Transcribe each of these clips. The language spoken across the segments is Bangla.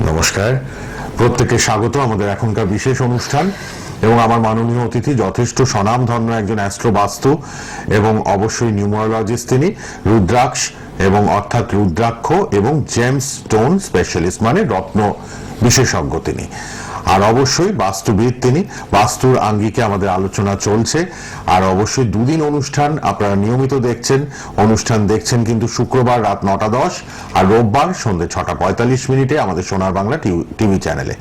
নমস্কার, প্রত্যেককে স্বাগত আমাদের এখনকার বিশেষ অনুষ্ঠান। এবং আমার মাননীয় অতিথি যথেষ্ট স্বনামধন্য একজন অ্যাস্ট্রোবাস্তু এবং অবশ্যই নিউমারোলজিস্ট, তিনি রুদ্রাক্ষ এবং অর্থাৎ রুদ্রাক্ষ এবং জেমস স্টোন স্পেশালিস্ট, মানে রত্ন বিশেষজ্ঞ তিনি। আর অবশ্যই বাস্তুবিদ তিনি। বাস্তুর আঙ্গিকে আমাদের আলোচনা চলছে। আর অবশ্যই দুদিন অনুষ্ঠান আপনারা নিয়মিত দেখছেন। অনুষ্ঠান দেখছেন কিন্তু শুক্রবার রাত 9:10 আর রোববার সন্ধ্যে 6:45 আমাদের সোনার বাংলা টিভি চ্যানেলে।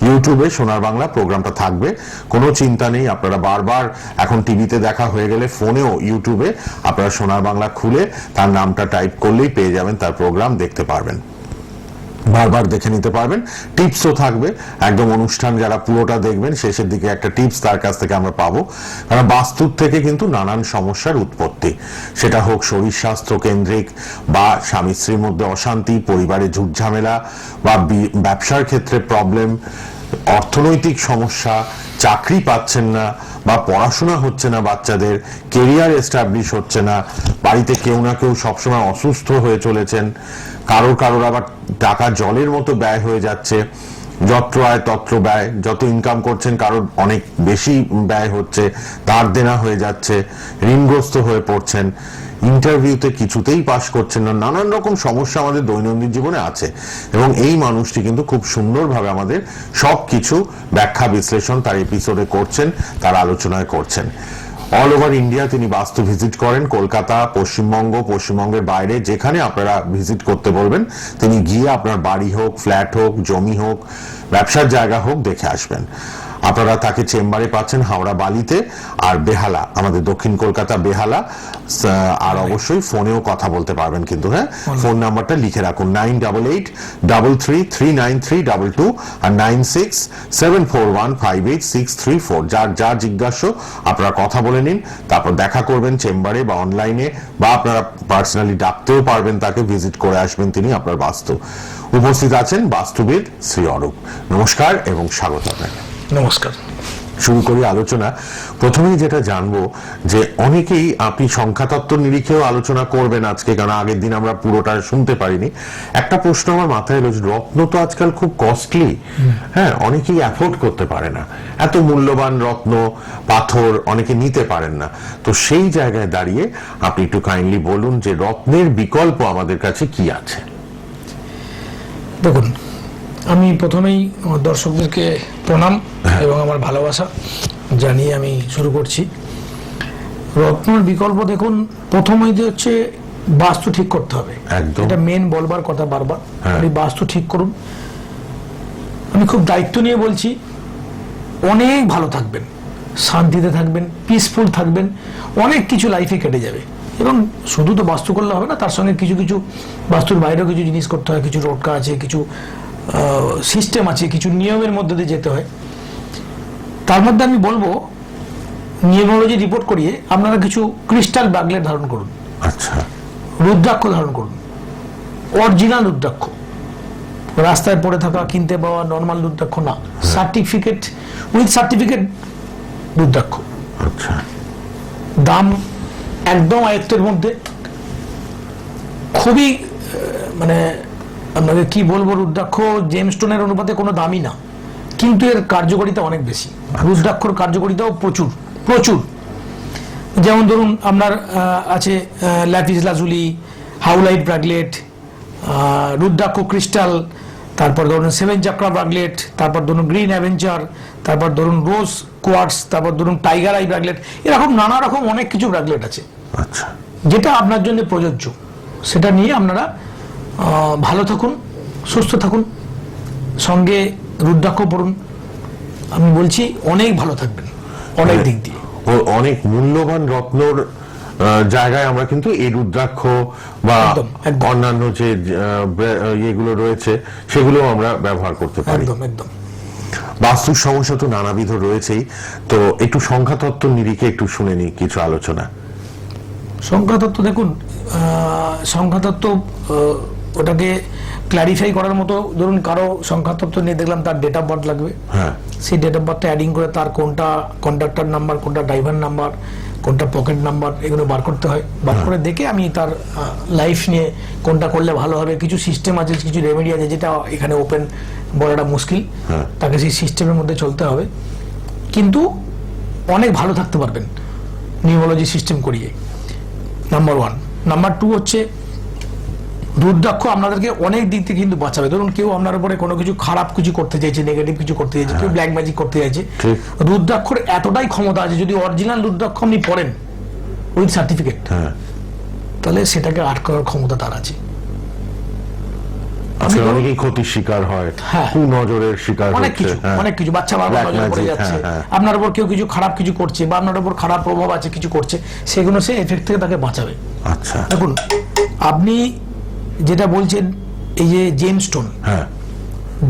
ইউটিউবে সোনার বাংলা প্রোগ্রামটা থাকবে, কোনো চিন্তা নেই। আপনারা বারবার এখন টিভিতে দেখা হয়ে গেলে ফোনেও ইউটিউবে আপনারা সোনার বাংলা খুলে তার নামটা টাইপ করলেই পেয়ে যাবেন, তার প্রোগ্রাম দেখতে পারবেন, বারবার দেখে নিতে পারবেন। টিপসও থাকবে একদম। অনুষ্ঠান যারা পুরোটা দেখবেন শেষের দিকে একটা টিপস তার কাছ থেকে আমরা পাবো। কারণ বাস্তুর থেকে কিন্তু নানান সমস্যার উৎপত্তি, সেটা হোক শরীর স্বাস্থ্য কেন্দ্রিক, বা স্বামী স্ত্রীর মধ্যে অশান্তি, পরিবারে ঝুটঝামেলা, বা ব্যবসার ক্ষেত্রে প্রবলেম, অর্থনৈতিক সমস্যা, চাকরি পাচ্ছেন না, বা পড়াশোনা হচ্ছে না বাচ্চাদের, কেরিয়ার এস্টাবলিশ হচ্ছে না, বাড়িতে কেউ না কেউ সবসময় অসুস্থ হয়ে চলেছেন, কারোর আবার টাকা জলের মতো ব্যয় হয়ে যাচ্ছে, যত্র আয় তত্র ব্যয়, যত ইনকাম করছেন কারোর অনেক বেশি ব্যয় হচ্ছে, ধার দেনা হয়ে যাচ্ছে, ঋণগ্রস্ত হয়ে পড়ছেন, ইন্টারভিউতে কিছুতেই পাস করছেন না, নানান রকম সমস্যা আমাদের দৈনন্দিন জীবনে আছে। এবং এই মানুষটি কিন্তু খুব সুন্দরভাবে আমাদের সবকিছু ব্যাখ্যা বিশ্লেষণ তার এপিসোডে করছেন, তার আলোচনায় করছেন। অল ওভার ইন্ডিয়া তিনি বাস্তু ভিজিট করেন। কলকাতা, পশ্চিমবঙ্গ, পশ্চিমবঙ্গের বাইরে যেখানে আপনারা ভিজিট করতে বলবেন তিনি গিয়ে আপনার বাড়ি হোক, ফ্ল্যাট হোক, জমি হোক, ব্যবসার জায়গা হোক দেখে আসবেন। আপনারা তাকে চেম্বারে পাচ্ছেন হাওড়া বালিতে আর বেহালা, আমাদের দক্ষিণ কলকাতা বেহালা। আর অবশ্যই ফোনেও কথা বলতে পারবেন কিন্তু, হ্যাঁ, ফোন নাম্বারটা লিখে রাখুন 9883333932 আর 9674158634। যার জিজ্ঞাসা আপনারা কথা বলে নিন, তারপর দেখা করবেন চেম্বারে বা অনলাইনে, বা আপনারা পার্সোনালি ডাকতেও পারবেন তাকে, ভিজিট করে আসবেন তিনি আপনার বাস্তু। উপস্থিত আছেন বাস্তুবিদ শ্রী অরূপ। নমস্কার এবং স্বাগত আপনাকে। নমস্কার। শুরু করি আলোচনা। প্রথমেই যেটা জানবো যে অনেকেই আপনি সংখ্যাতত্ত্ব নিরিখেও আলোচনা করবেন আজকে, কারণ আগের দিন আমরা পুরোটা শুনতে পারিনি। একটা প্রশ্ন আমার মাথায় রয়েছে, রত্ন তো আজকাল খুব কস্টলি, হ্যাঁ, অনেকেই অ্যাফোর্ড করতে পারে না, এত মূল্যবান রত্ন পাথর অনেকে নিতে পারেন না। তো সেই জায়গায় দাঁড়িয়ে আপনি একটু কাইন্ডলি বলুন যে রত্নের বিকল্প আমাদের কাছে কি আছে। দেখুন, আমি প্রথমেই আমার দর্শকদেরকে প্রণাম এবং আমার ভালোবাসা জানিয়ে আমি শুরু করছি। রত্নের বিকল্প দেখুন, প্রথমেই হচ্ছে বাস্তু ঠিক করতে হবে। এটা মেন বলবার কথা বারবার, আপনি বাস্তু ঠিক করুন। আমি খুব দায়িত্ব নিয়ে বলছি, অনেক ভালো থাকবেন, শান্তিতে থাকবেন, পিসফুল থাকবেন, অনেক কিছু লাইফে কেটে যাবে। এবং শুধু তো বাস্তু করলে হবে না, তার সঙ্গে কিছু কিছু বাস্তুর বাইরেও কিছু জিনিস করতে হয়, কিছু রোটকা আছে, কিছু সিস্টেম আছে, কিছু নিয়মের মধ্যে দিয়ে যেতে হয়। তার মধ্যে আমি বলবো, নিউমারোলজি রিপোর্ট করিয়ে আপনারা কিছু ক্রিস্টাল ব্রাগলেট ধারণ করুন। আচ্ছা। রুদ্রাক্ষ ধারণ করুন, অরিজিনাল রুদ্রাক্ষ, রাস্তায় পড়ে থাকা কিনতে পাওয়া নর্মাল রুদ্রাক্ষ না, সার্টিফিকেট উইথ সার্টিফিকেট রুদ্রাক্ষ। আচ্ছা। দাম একদম আয়ত্তের মধ্যে, খুবই মানে আপনাকে কি বলবো, রুদ্রাক্ষ জেমস্টোনের অনুপাতে কোনো দামই না, কিন্তু এর কার্যকারিতা অনেক বেশি। রুদ্রাক্ষর কার্যকারিতাও প্রচুর প্রচুর। যেমন ধরুন আপনার আছে ল্যাপিস লাজুলি, হাউলাইট ব্রাগলেট, রুদ্রাক্ষ ক্রিস্টাল, তারপর ধরুন সেভেন চাকরা ব্রাগলেট, তারপর ধরুন গ্রিন অ্যাভেঞ্চার, তারপর ধরুন রোজ কোয়ার্টস, তারপর ধরুন টাইগার আই ব্রাগলেট, এরকম নানা রকম অনেক কিছু ব্রাগলেট আছে। আচ্ছা। যেটা আপনার জন্য প্রযোজ্য, সেটা নিয়ে আপনারা ভালো থাকুন, সুস্থ থাকুন, সঙ্গে রুদ্রাক্ষ পড়ুন। আমি বলছি অনেক ভালো থাকবেন অনেক দিক দিয়ে। অনেক মূল্যবান রত্নর জায়গায় আমরা কিন্তু এই রুদ্রাক্ষ বা অন্যান্য যে ইয়েগুলো রয়েছে সেগুলো আমরা ব্যবহার করতে পারি। একদম একদম। বাস্তুর সমস্যা তো নানাবিধ রয়েছেই, তো একটু সংখ্যাতত্ত্ব নিরিখে একটু শুনে নিই কিছু আলোচনা। সংখ্যাতত্ত্ব দেখুন, সংখ্যাতত্ত্ব ওটাকে ক্লারিফাই করার মতো, ধরুন কারো সংখ্যাতত্ত্ব নিয়ে দেখলাম তার ডেট অফ বার্থ লাগবে, সেই ডেট অফ বার্থটা অ্যাডিং করে তার কোনটা কন্ডাক্টর নাম্বার, কোনটা ড্রাইভার নাম্বার, কোনটা পকেট নাম্বার, এগুলো বার করতে হয়। বার করে দেখে আমি তার লাইফ নিয়ে কোনটা করলে ভালো হবে, কিছু সিস্টেম আছে, কিছু রেমেডি আছে যেটা এখানে ওপেন বলাটা মুশকিল, তাকে সেই সিস্টেমের মধ্যে চলতে হবে, কিন্তু অনেক ভালো থাকতে পারবেন নিউমোলজি সিস্টেম করিয়ে। নাম্বার 1। নাম্বার 2 হচ্ছে রুদ্রাক্ষ আপনাদেরকে অনেক দিক থেকে কিন্তু বাঁচাবে। ধরুন কেউ আপনার উপরে কোনো কিছু খারাপ কিছু করতে চাইছে, নেগেটিভ কিছু করতে চাইছে, কেউ ব্ল্যাক ম্যাজিক করতে চাইছে, রুদ্রাক্ষর এতটাই ক্ষমতা আছে, যদি অরিজিনাল রুদ্রাক্ষ আপনি পড়েন উইথ সার্টিফিকেট, তাহলে সেটাকে আটকানোর ক্ষমতা তার আছে। অনেকেই ক্ষতির শিকার হয়, কুনজরের শিকার হচ্ছে, অনেক কিছু বাচ্চা বারবার নজর পড়ে যাচ্ছে, আপনার উপর কেউ কিছু খারাপ কিছু করছে বা আপনার উপর খারাপ প্রভাব আছে কিছু করছে, সেগুলো সে এফেক্ট থেকে তাকে বাঁচাবে। আচ্ছা, দেখুন আপনি যেটা বলছেন এই যে জেমস্টোন,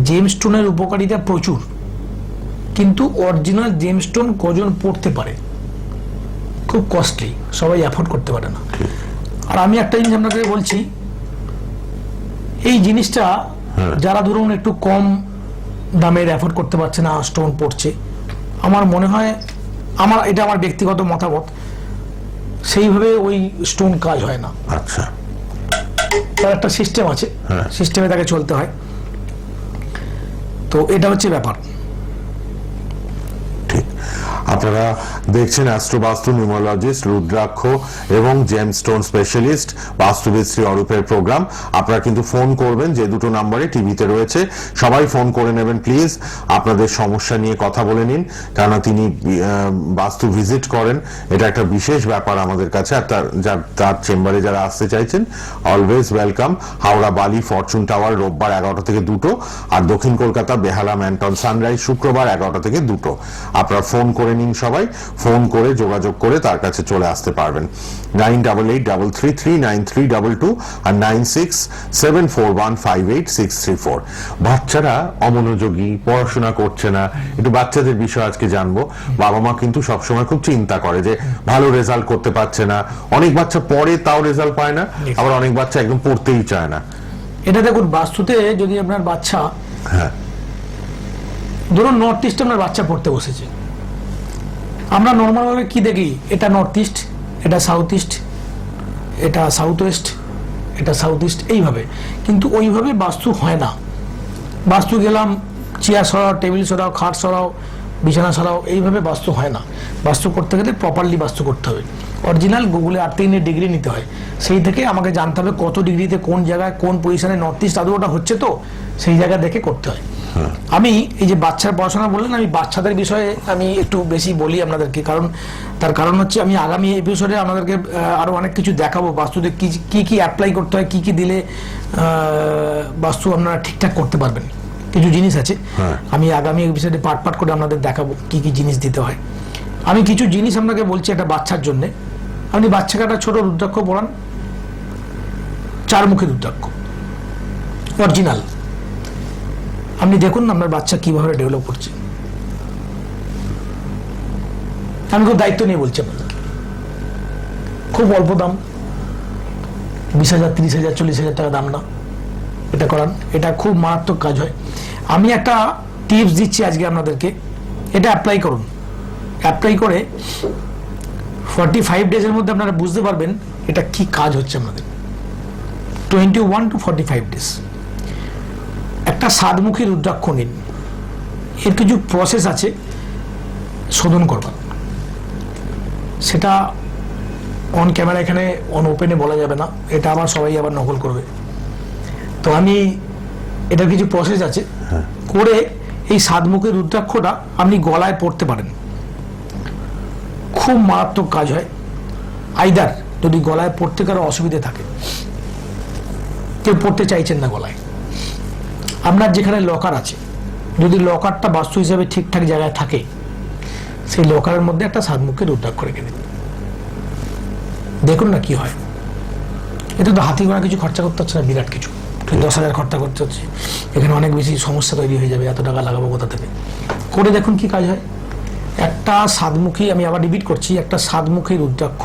জেমস্টোনের উপকারিতা প্রচুর, কিন্তু অরিজিনাল জেমস্টোন কজন পড়তে পারে? খুব কস্টলি, সবাই অ্যাফোর্ড করতে পারে না। আর আমি একটা জিনিস আপনাকে বলছি, এই জিনিসটা যারা ধরুন একটু কম দামের অ্যাফোর্ড করতে পারছে না, স্টোন পড়ছে, আমার মনে হয়, এটা আমার ব্যক্তিগত মতামত, সেইভাবে ওই স্টোন কাজ হয় না। আচ্ছা, তার একটা সিস্টেম আছে, সিস্টেমে তাকে চলতে হয়, তো এটা হচ্ছে ব্যাপার। ঠিক, আপনারা দেখছেন অ্যাস্ট্রোবাস্তু, নিউমোলজিস্ট, রুদ্রাক্ষ এবং জেমস্টোন স্পেশালিস্ট বাস্তুবিদ শ্রী অরূপের প্রোগ্রাম। আপনারা কিন্তু ফোন করবেন, যে দুটো নাম্বারে টিভিতে রয়েছে, সবাই ফোন করে নেবেন প্লিজ, আপনাদের সমস্যা নিয়ে কথা বলে নিন, কেননা তিনি বাস্তু ভিজিট করেন, এটা একটা বিশেষ ব্যাপার আমাদের কাছে। আর তার চেম্বারে যারা আসতে চাইছেন অলওয়েজ ওয়েলকাম। হাওড়া বালি ফরচুন টাওয়ার রোববার 11টা থেকে 2টো, আর দক্ষিণ কলকাতা বেহালা ম্যানটন সানরাইজ শুক্রবার 11টা থেকে 2টো। আপনারা ফোন করে নিন, সবাই ফোন করে যোগাযোগ করে তার কাছে চলে আসতে পারবেন। 9883339322 আর 9674158634। বাচ্চারা অমনোযোগী, পড়াশোনা করছে না, একটু বাচ্চাদের বিষয় আজকে জানবো। বাবা মা কিন্তু সবসময় খুব চিন্তা করে যে ভালো রেজাল্ট করতে পারছে না, অনেক বাচ্চা পড়ে তাও রেজাল্ট পায় না, আবার অনেক বাচ্চা একদম পড়তেই চায় না। এটা দেখুন বাস্তুতে যদি আপনার বাচ্চা, ধরুন নর্থ ইস্ট আপনার বাচ্চা পড়তে বসেছে, আমরা নর্মালভাবে কি দেখি, এটা নর্থ ইস্ট, এটা সাউথ ইস্ট, এটা সাউথ ওয়েস্ট, এটা সাউথ ইস্ট, এইভাবে, কিন্তু ওইভাবে বাস্তু হয় না। বাস্তু গেলাম চেয়ার সরাও, টেবিল সরাও, খাট সরাও, বিছানা সরাও, এইভাবে বাস্তু হয় না। বাস্তু করতে গেলে প্রপারলি বাস্তু করতে হবে। অরিজিনাল গুগলে 8 ডিগ্রি নিতে হয়, সেই থেকে আমাকে জানতে হবে কত ডিগ্রিতে কোন জায়গায় কোন পজিশনে নর্থ ইস্ট আদৌ ওটা হচ্ছে, তো সেই জায়গা দেখে করতে হয়। আমি এই যে বাচ্চার পড়াশোনা বললেন, আমি বাচ্চাদের বিষয়ে আমি একটু বেশি বলি আপনাদেরকে, তার কারণ হচ্ছে আমি আগামী এপিসোডে আপনাদেরকে আরো অনেক কিছু দেখাবো, বাস্তুতে কি কি অ্যাপ্লাই করতে হয়, কি কি দিলে বাস্তু আপনারা ঠিকঠাক করতে পারবেন। কিছু জিনিস আছে, আমি আগামী এপিসোডে পার্ট করে আপনাদের দেখাবো কি কি জিনিস দিতে হয়। আমি কিছু জিনিস আপনাকে বলছি একটা বাচ্চার জন্য। আপনি বাচ্চাকে একটা ছোট রুদ্রাক্ষ পড়ান, 4 মুখী রুদ্রাক্ষ অরিজিনাল, আপনি দেখুন আপনার বাচ্চা কিভাবে ডেভেলপ করছে। আমি খুব দায়িত্ব নিয়ে বলছি আপনাদের, খুব অল্প দাম, 20,000 30,000 40,000 টাকা দাম না, এটা করান, এটা খুব মারাত্মক কাজ হয়। আমি একটা টিপস দিচ্ছি আজকে আপনাদেরকে, এটা অ্যাপ্লাই করুন। অ্যাপ্লাই করে 45 ডেজের মধ্যে আপনারা বুঝতে পারবেন এটা কি কাজ হচ্ছে আপনাদের। 21 to 45 ডেজ। একটা 7মুখী রুদ্রাক্ষ নিন, এর কিছু প্রসেস আছে শোধন করবার, সেটা অন ক্যামেরা এখানে অন ওপেনে বলা যাবে না, এটা আবার সবাই আবার নকল করবে। তো আমি এটার কিছু প্রসেস আছে করে এই 7মুখী রুদ্রাক্ষটা আপনি গলায় পড়তে পারেন, খুব মারাত্মক কাজ হয়। আইদার যদি গলায় পড়তে কারো অসুবিধে থাকে, কেউ পড়তে চাইছেন না গলায়, আপনার যেখানে লকার আছে, যদি লকারটা বাস্তু হিসাবে ঠিকঠাক জায়গায় থাকে, সেই লকারের মধ্যে একটা 7মুখী রুদ্রাক্ষ রেখে দিন, দেখুন না কি হয়। এতে তো হাতি ঘোড়া কিছু খরচা করতে হচ্ছে না, বিরাট কিছু, 10,000 খরচা করতে হচ্ছে, এখানে অনেক বেশি সমস্যা তৈরি হয়ে যাবে, এত টাকা লাগাবো কোথা থেকে। করে দেখুন কি কাজ হয়। একটা 7মুখী, আমি আবার রিপিট করছি, একটা 7মুখী রুদ্রাক্ষ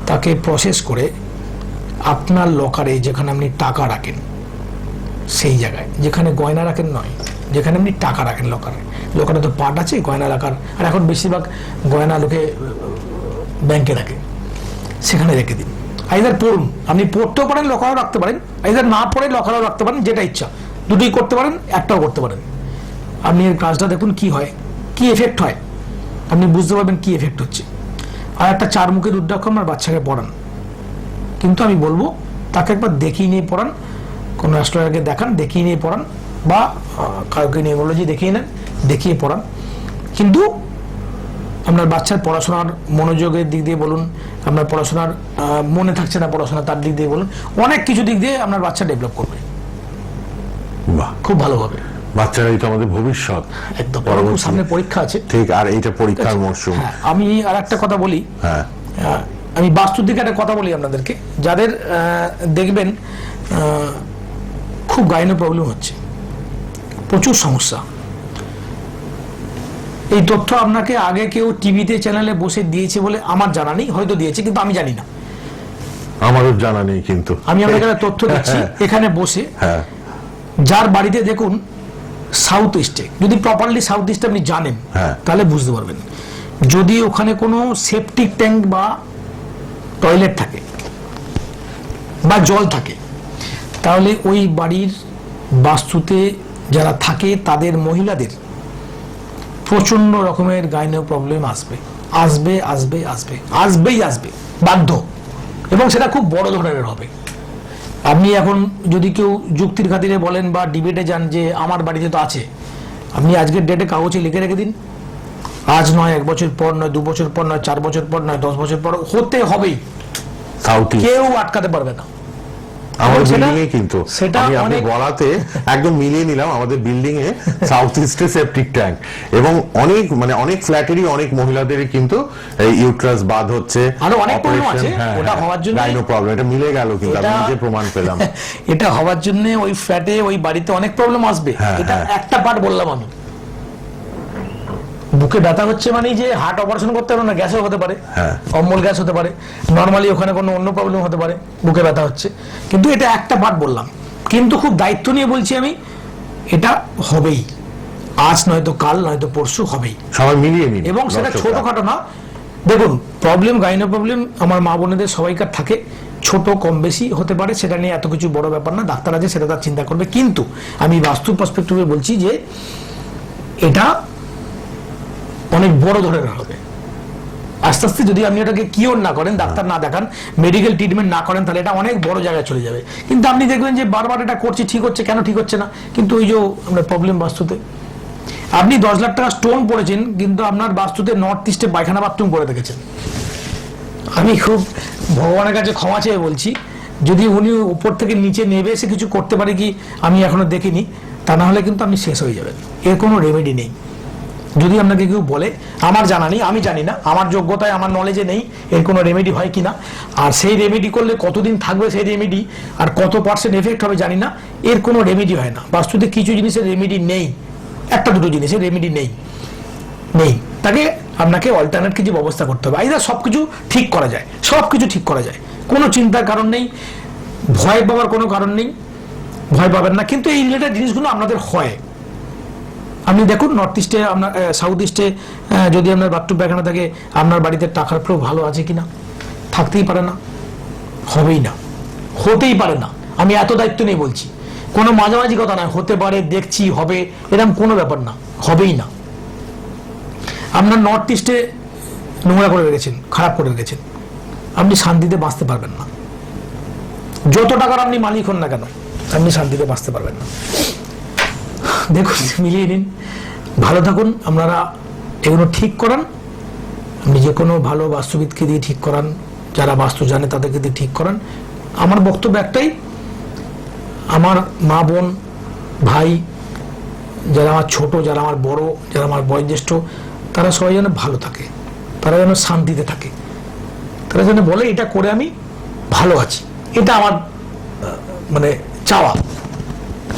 তাকে প্রসেস করে আপনার লকারে, যেখানে আপনি টাকা রাখেন সেই জায়গায়, যেখানে গয়না রাখেন নয়, যেখানে আপনি টাকা রাখেন লকারে, লকারে তো পার্ট আছে গয়না রাখার, আর এখন বেশিরভাগ গয়না লোকে ব্যাংকে রাখে, সেখানে রেখে দিন। আইদার পড়ুন, আপনি পড়তেও পারেন, লকারও রাখতে পারেন, আইদার না পড়ে লকারও রাখতে পারেন, যেটা ইচ্ছা, দুটোই করতে পারেন, একটাও করতে পারেন। আপনি এর কাজটা দেখুন কি হয়, কি এফেক্ট হয়, আপনি বুঝতে পারবেন কি এফেক্ট হচ্ছে। আর একটা 4 মুখের রুদ্রাক্ষ আমার বাচ্চাকে পড়ান, কিন্তু আমি বলবো তাকে একবার দেখিয়ে নিয়ে পড়ান, কোনো অ্যাস্ট্রোলজারকে দেখান, দেখিয়ে নিয়ে পড়ান, বা কাউকে নিউমোলজি দেখিয়ে নেন, দেখিয়ে পড়ান। কিন্তু আপনার বাচ্চার পড়াশোনার মনোযোগের দিক দিয়ে বলুন, আপনার পড়াশোনার মনে থাকছে না পড়াশোনা, তার দিক দিয়ে বলুন, অনেক কিছু দিক দিয়ে আপনার বাচ্চা ডেভেলপ করবে, বাহ, খুব ভালোভাবে। বাচ্চারাই তো আমাদের ভবিষ্যৎ, একদম, পরবর্তী সামনে পরীক্ষা আছে। ঠিক, আর এইটা পরীক্ষার মরশুম। হ্যাঁ, আমি আর একটা কথা বলি, হ্যাঁ, আমি বাস্তুর দিকে একটা কথা বলি আপনাদেরকে, যাদের দেখবেন খুব গাইনো প্রবলেম হচ্ছে, প্রচুর সমস্যা। এই তথ্য আপনাকে আগে কেউ টিভিতে চ্যানেলে বসে দিয়েছে বলে আমার জানা নেই, হয়তো দিয়েছে কিন্তু আমি জানি না, আমারও জানা নেই। কিন্তু আমি আপনাকে একটা তথ্য দিচ্ছি এখানে বসে। হ্যাঁ, যার বাড়িতে দেখুন সাউথ ইস্টে, যদি প্রপারলি সাউথ ইস্টে আপনি জানেন হ্যাঁ, তাহলে বুঝতে পারবেন। যদি ওখানে কোনো সেপটিক ট্যাঙ্ক বা টয়লেট থাকে বা জল থাকে, তাহলে ওই বাড়ির বাস্তুতে যারা থাকে তাদের মহিলাদের প্রচন্ড রকমের গাইনো প্রবলেম আসবে, আসবে আসবে আসবে আসবেই আসবে, বাধ্য, এবং সেটা খুব বড় ধরনের হবে। আপনি এখন যদি কেউ যুক্তির খাতিরে বলেন বা ডিবেটে যান যে আমার বাড়িতে তো আছে, আপনি আজকের ডেটে কাগজে লিখে রেখে দিন, আজ নয় 1 বছর পর নয়, 2 বছর পর নয়, 4 বছর পর নয়, 10 বছর পর হতে হবেই, সাউথ ইস্ট কেউ আটকাতে পারবে না। আমাদের সেটা- বিল্ডিং এ কিন্তু সেটা আমি আপনি অনেক- বলাতে একদম মিলিয়ে নিলাম, আমাদের বিল্ডিং এ সাউথ ইস্টে সেপটিক ট্যাঙ্ক, এবং অনেক ফ্ল্যাটেরই অনেক মহিলাদেরই কিন্তু এই ইউট্রাস বাদ হচ্ছে, আরো অনেক problem operation, আছে, হ্যাঁ, ওটা হওয়ার জন্য গাইনো প্রবলেম, এটা মিলে গেল, কিন্তু আমি এটা- নিজে প্রমাণ পেলাম। এটা হওয়ার জন্য ওই ফ্ল্যাটে ওই বাড়িতে অনেক প্রবলেম আসবে। হ্যাঁ, এটা হ্যাঁ। একটা পার্ট বললাম আমি। বুকে ব্যথা হচ্ছে মানে যে হার্ট অপারেশন করতে হবে না, গ্যাসও হতে পারে, হ্যাঁ। অম্বল গ্যাস হতে পারে, নর্মালি ওখানে কোনো অন্য প্রবলেম হতে পারে, বুকে ব্যথা হচ্ছে, কিন্তু এটা একটা পার্ট বললাম। কিন্তু খুব দায়িত্ব নিয়ে বলছি আমি, এটা হবেই, আজ নয়তো কাল নয়তো পরশু হবেই, সবাই মিলিয়ে নিন, এবং সেটা দর্শকরা। ছোটখাটো না। দেখুন, প্রবলেম গাইনো প্রবলেম আমার মা বোনেদের সবাইকার থাকে, ছোট কম বেশি হতে পারে, সেটা নিয়ে এত কিছু বড় ব্যাপার না, ডাক্তার আছে সেটা তার চিন্তা করবে। কিন্তু আমি বাস্তু পার্সপেক্টিভে বলছি যে এটা অনেক বড় ধরনের হবে। আস্তে আস্তে যদি আপনি এটাকে কিওর না করেন, ডাক্তার না দেখান, মেডিকেল ট্রিটমেন্ট না করেন, তাহলে এটা অনেক বড় জায়গায় চলে যাবে। কিন্তু আপনি দেখবেন যে বারবার এটা করছি, ঠিক হচ্ছে, কেন ঠিক হচ্ছে না? কিন্তু ওই যে আমরা প্রবলেম বাস্তুতে, আপনি 10 লাখ টাকা স্টোন পড়েছেন, কিন্তু আপনার বাস্তুতে নর্থ ইস্টে পায়খানা বাথরুম করে রেখেছেন। আমি খুব ভগবানের কাছে ক্ষমা চেয়ে বলছি, যদি উনি উপর থেকে নিচে নেমে এসে কিছু করতে পারে কি আমি এখনো দেখিনি, তা না হলে কিন্তু আপনি শেষ হয়ে যাবেন। এর কোনো রেমেডি নেই। যদি আপনাকে কেউ বলে, আমার জানা নেই, আমি জানি না, আমার যোগ্যতায় আমার নলেজে নেই এর কোনো রেমেডি হয় কিনা, আর সেই রেমেডি করলে কতদিন থাকবে সেই রেমেডি, আর কত % এফেক্ট হবে জানি না, এর কোনো রেমেডি হয় না। বাস্তুতে কিছু জিনিসের রেমেডি নেই, একটা দুটো জিনিসের রেমেডি নেই, তাকে আপনাকে অল্টারনেট কিছু ব্যবস্থা করতে হবে। আইদার সবকিছু ঠিক করা যায়, সবকিছু ঠিক করা যায়, কোনো চিন্তার কারণ নেই, ভয় পাওয়ার কোনো কারণ নেই, ভয় পাবেন না। কিন্তু এই রিলেটেড জিনিসগুলো আপনাদের হয়। আপনি দেখুন নর্থ ইস্টে, আপনার সাউথ ইস্টে যদি আপনার বাথরুম পায়খানা থাকে, আপনার বাড়িতে টাকার ফ্লো ভালো আছে কিনা? থাকতেই পারে না, হবেই না, হতেই পারে না। আমি এত দায়িত্ব নিয়ে বলছি, কোনো মাঝামাঝি কথা নয়, হতে পারে, দেখছি, হবে, এরকম কোনো ব্যাপার না, হবেই না। আপনার নর্থ ইস্টে নোংরা করে রেখেছেন, খারাপ করে রেখেছেন, আপনি শান্তিতে বাঁচতে পারবেন না। যত টাকার আপনি মালিক হন না কেন, আপনি শান্তিতে বাঁচতে পারবেন না। দেখুন, মিলিয়ে নিন, ভালো থাকুন। আপনারা এগুলো ঠিক করান, আপনি যে কোনো ভালো বাস্তুবিদকে দিয়ে ঠিক করান, যারা বাস্তু জানে তাদেরকে দিয়ে ঠিক করান। আমার বক্তব্য একটাই, আমার মা বোন ভাই, যারা আমার ছোট, যারা আমার বড়, যারা আমার বয়োজ্যেষ্ঠ, তারা সবাই যেন ভালো থাকে, তারা যেন শান্তিতে থাকে, তারা যেন বলে এটা করে আমি ভালো আছি। এটা আমার মানে চাওয়া।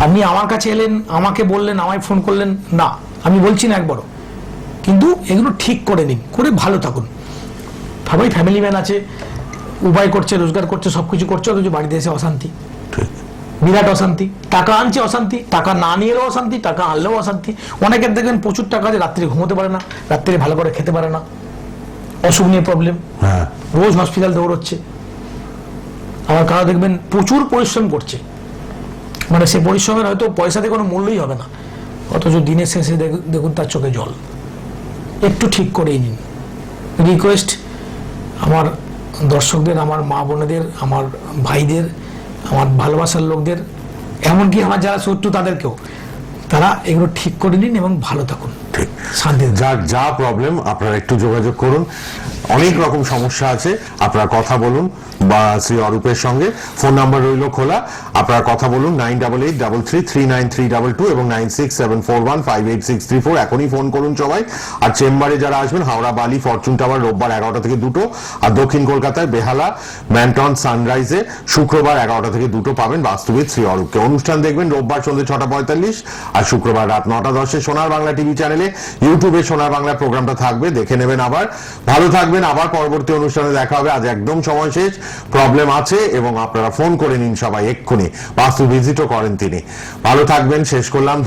আপনি আমার কাছে এলেন, আমাকে বললেন, আমায় ফোন করলেন, না আমি বলছি না একবারও, কিন্তু এগুলো ঠিক করে নিন, করে ভালো থাকুন। সবাই ফ্যামিলি ম্যান আছে, উপায় করছে, রোজগার করছে, সবকিছু করছে, অথচ বাড়িতে এসে অশান্তি, বিরাট অশান্তি। টাকা আনছে অশান্তি, টাকা না নিয়ে এলেও অশান্তি, টাকা আনলেও অশান্তি। অনেকের দেখবেন প্রচুর টাকা আছে, রাত্রে ঘুমোতে পারে না, রাত্রে ভালো করে খেতে পারে না, অসুখ নিয়ে প্রবলেম, হ্যাঁ রোজ হসপিটাল দৌড়চ্ছে। আবার কারা দেখবেন প্রচুর পরিশ্রম করছে, মানে সে পরিশ্রমের হয়তো পয়সাতে কোনো মূল্যই হবে না, অথচ দিনের শেষে দেখুন তার চোখে জল। একটু ঠিক করেই নিন। রিকোয়েস্ট আমার দর্শকদের, আমার মা বোনেদের, আমার ভাইদের, আমার ভালোবাসার লোকদের, এমনকি আমার যারা শত্রু তাদেরকেও, তারা এগুলো ঠিক করে নিন এবং ভালো থাকুন, ঠিক। শান্তি। যার যা প্রবলেম আপনারা একটু যোগাযোগ করুন। অনেক রকম সমস্যা আছে, আপনারা কথা বলুন বা শ্রী অরূপের সঙ্গে। ফোন নাম্বার রইল খোলা, আপনারা কথা বলুন 9883339322 এবং 9674158634। এখনই ফোন করুন সবাই। আর চেম্বারে যারা আসবেন, হাওড়া বালি ফরচুন টাওয়ার রোববার 11টা থেকে 2টো, আর দক্ষিণ কলকাতায় বেহালা ম্যান্টন সানরাইজে শুক্রবার 11টা থেকে 2টো পাবেন বাস্তুবিদ শ্রী অরূপকে। অনুষ্ঠান দেখবেন রোববার সন্ধ্যে 6:45 আর শুক্রবার রাত 9:10 সোনার বাংলা টিভি চ্যানেলে। ইউটিউবে সোনার বাংলা প্রোগ্রামটা থাকবে, দেখে নেবেন। আবার ভালো থাকবেন, আবার পরবর্তী অনুষ্ঠানে দেখা হবে। আজ একদম সময় শেষ, প্রবলেম আছে এবং আপনারা ফোন করে নিন সবাই এক্ষুনি। বাস্তু ভিজিটও করেন তিনি। ভালো থাকবেন, শেষ করলাম।